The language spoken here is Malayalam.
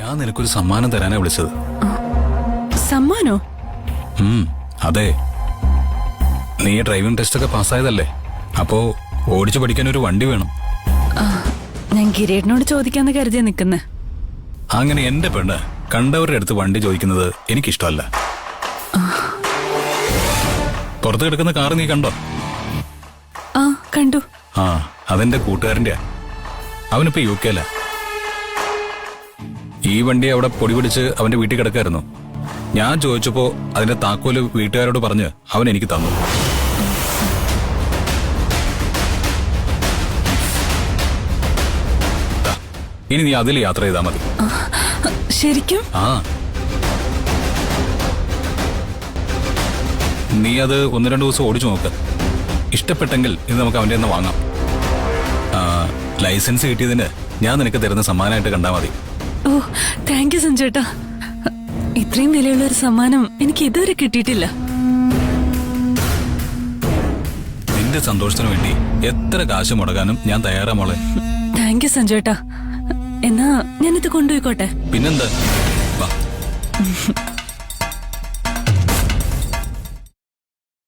ഞാൻ നിനക്കൊരു സമ്മാനം തരാനാ വിളിച്ചത്. സമ്മാനോ? അതെ, നീ ഡ്രൈവിംഗ് ടെസ്റ്റ് ഒക്കെ പാസ്സായതല്ലേ, അപ്പോ ഓടിച്ചു പഠിക്കാൻ ഒരു വണ്ടി വേണം. ഞാൻ കിരീടിനോട് ചോദിക്കാന്ന് കരുതിയാ നിക്കുന്നേ. അങ്ങനെ എന്റെ പെണ്ണ് കണ്ടവരുടെ അടുത്ത് വണ്ടി ചോദിക്കുന്നത് എനിക്കിഷ്ടമല്ല. പുറത്ത് കിടക്കുന്ന കാറ് നീ കണ്ടോ? ആ കണ്ടു. അതെന്റെ കൂട്ടുകാരന്റെ. അവനിപ്പോ UK ല. ഈ വണ്ടി അവിടെ പൊടി പിടിച്ച് അവന്റെ വീട്ടിൽ കിടക്കായിരുന്നു. ഞാൻ ചോദിച്ചപ്പോ അതിന്റെ താക്കോല് വീട്ടുകാരോട് പറഞ്ഞ് അവൻ എനിക്ക് തന്നു. ഇനി നീ അതിൽ യാത്ര ചെയ്താൽ മതി. ശരിക്കും? നീ അത് 1-2 ദിവസം ഓടിച്ചു നോക്ക്. ഇഷ്ടപ്പെട്ടെങ്കിൽ ഇത് നമുക്ക് അവന്റെ നിന്ന് വാങ്ങാം. ലൈസൻസ് കിട്ടിയതിന് ഞാൻ നിനക്ക് തരുന്ന സമ്മാനമായിട്ട് കണ്ടാൽ മതി. ഓ താങ്ക് യു സഞ്ജുവേട്ടാ. ഇത്രയും വിലയുള്ള ഒരു സമ്മാനം എനിക്ക് ഇതുവരെ കിട്ടിയിട്ടില്ല. നിന്റെ സന്തോഷത്തിന് വേണ്ടി എത്ര കാശ് മുടക്കാനും ഞാൻ തയ്യാറാ മോളെ. താങ്ക് യു സഞ്ജുവേട്ടാ. എന്നാ ഞാനിത് കൊണ്ടുപോയിക്കോട്ടെ? പിന്നെന്താ, വാ.